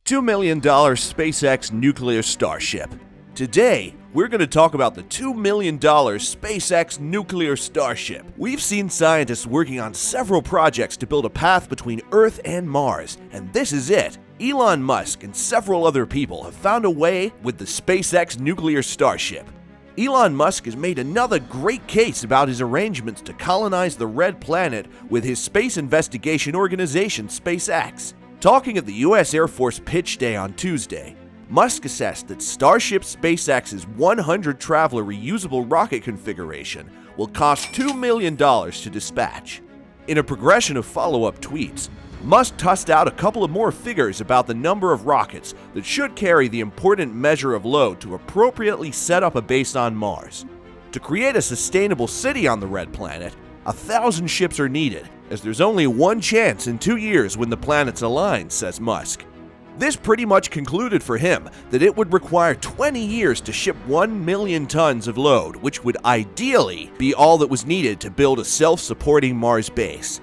$2 million SpaceX Nuclear Starship. Today, we're going to talk about the $2 million SpaceX Nuclear Starship. We've seen scientists working on several projects to build a path between Earth and Mars, and this is it. Elon Musk and several other people have found a way with the SpaceX Nuclear Starship. Elon Musk has made another great case about his arrangements to colonize the Red Planet with his space investigation organization, SpaceX. Talking at the U.S. Air Force Pitch Day on Tuesday, Musk assessed that Starship SpaceX's 100-traveler reusable rocket configuration will cost $2 million to dispatch. In a progression of follow-up tweets, Musk tossed out a couple of more figures about the number of rockets that should carry the important measure of load to appropriately set up a base on Mars. To create a sustainable city on the Red Planet, 1,000 ships are needed, as there's only one chance in 2 years when the planets align, says Musk. This pretty much concluded for him that it would require 20 years to ship 1 million tons of load, which would ideally be all that was needed to build a self-supporting Mars base.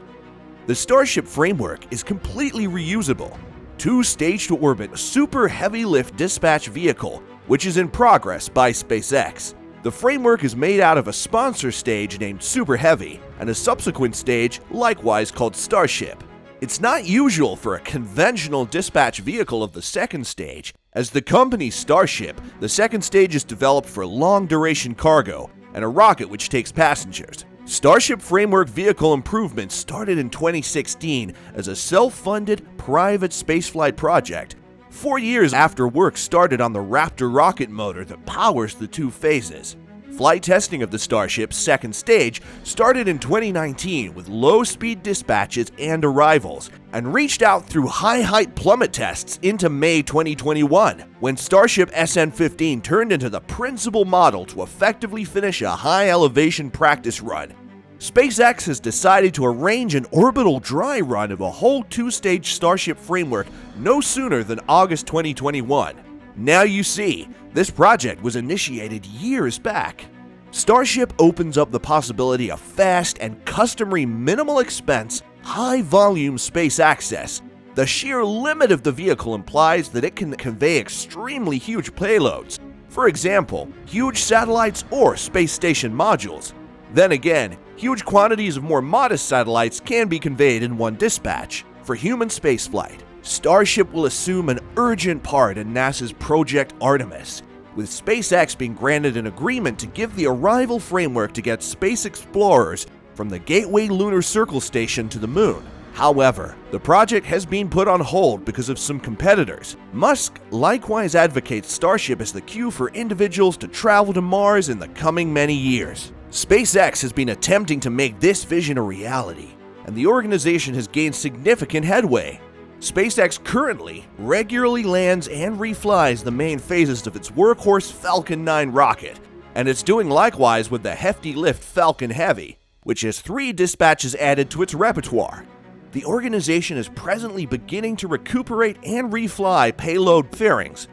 The Starship framework is completely reusable. 2 stage-to-orbit super heavy-lift dispatch vehicle, which is in progress by SpaceX. The framework is made out of a sponsor stage named Super Heavy and a subsequent stage likewise called Starship. It's not usual for a conventional dispatch vehicle of the second stage. As the company's Starship, the second stage is developed for long-duration cargo and a rocket which takes passengers. Starship framework vehicle improvements started in 2016 as a self-funded private spaceflight project, 4 years after work started on the Raptor rocket motor that powers the 2 phases. Flight testing of the Starship's second stage started in 2019 with low-speed dispatches and arrivals, and reached out through high-height plummet tests into May 2021, when Starship SN-15 turned into the principal model to effectively finish a high-elevation practice run. SpaceX has decided to arrange an orbital dry run of a whole 2-stage Starship framework no sooner than August 2021. Now you see, this project was initiated years back. Starship opens up the possibility of fast and customary minimal expense, high-volume space access. The sheer limit of the vehicle implies that it can convey extremely huge payloads, for example, huge satellites or space station modules. Then again, huge quantities of more modest satellites can be conveyed in one dispatch. For human spaceflight, Starship will assume an urgent part in NASA's Project Artemis, with SpaceX being granted an agreement to give the arrival framework to get space explorers from the Gateway Lunar Circle Station to the Moon. However, the project has been put on hold because of some competitors. Musk likewise advocates Starship as the cue for individuals to travel to Mars in the coming many years. SpaceX has been attempting to make this vision a reality, and the organization has gained significant headway. SpaceX currently regularly lands and reflies the main phases of its workhorse Falcon 9 rocket, and it's doing likewise with the hefty lift Falcon Heavy, which has 3 dispatches added to its repertoire. The organization is presently beginning to recuperate and refly payload fairings.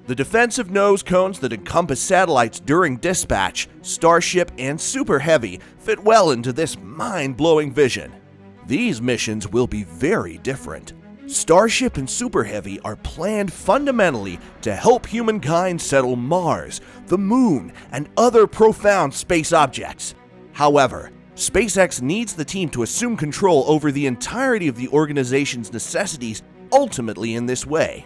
The defensive nose cones that encompass satellites during dispatch, Starship, and Super Heavy fit well into this mind-blowing vision. These missions will be very different. Starship and Super Heavy are planned fundamentally to help humankind settle Mars, the Moon, and other profound space objects. However, SpaceX needs the team to assume control over the entirety of the organization's necessities ultimately in this way.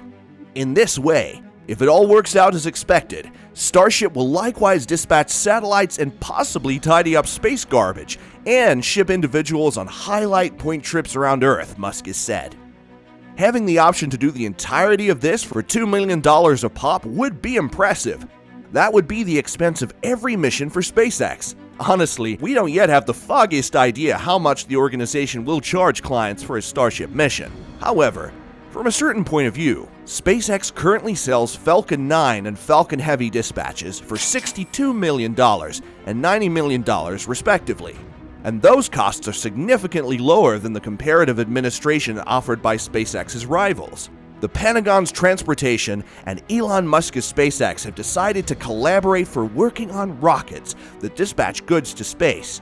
If it all works out as expected, Starship will likewise dispatch satellites and possibly tidy up space garbage and ship individuals on highlight point trips around Earth, Musk has said. Having the option to do the entirety of this for $2 million a pop would be impressive. That would be the expense of every mission for SpaceX. Honestly, we don't yet have the foggiest idea how much the organization will charge clients for a Starship mission. However, from a certain point of view, SpaceX currently sells Falcon 9 and Falcon Heavy dispatches for $62 million and $90 million respectively, and those costs are significantly lower than the comparative administration offered by SpaceX's rivals. The Pentagon's transportation and Elon Musk's SpaceX have decided to collaborate for working on rockets that dispatch goods to space.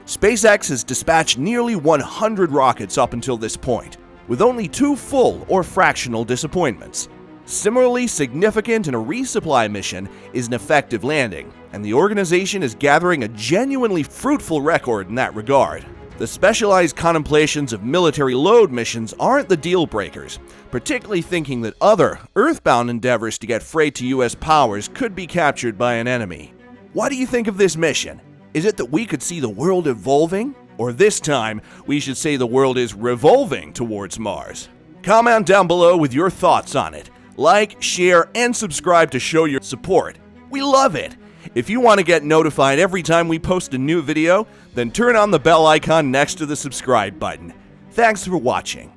SpaceX has dispatched nearly 100 rockets up until this point, with only 2 full or fractional disappointments. Similarly significant in a resupply mission is an effective landing, and the organization is gathering a genuinely fruitful record in that regard. The specialized contemplations of military load missions aren't the deal breakers, particularly thinking that other Earthbound endeavors to get freight to US powers could be captured by an enemy. What do you think of this mission? Is it that we could see the world evolving? Or this time, we should say the world is revolving towards Mars? Comment down below with your thoughts on it. Like, share, and subscribe to show your support. We love it! If you want to get notified every time we post a new video, then turn on the bell icon next to the subscribe button. Thanks for watching.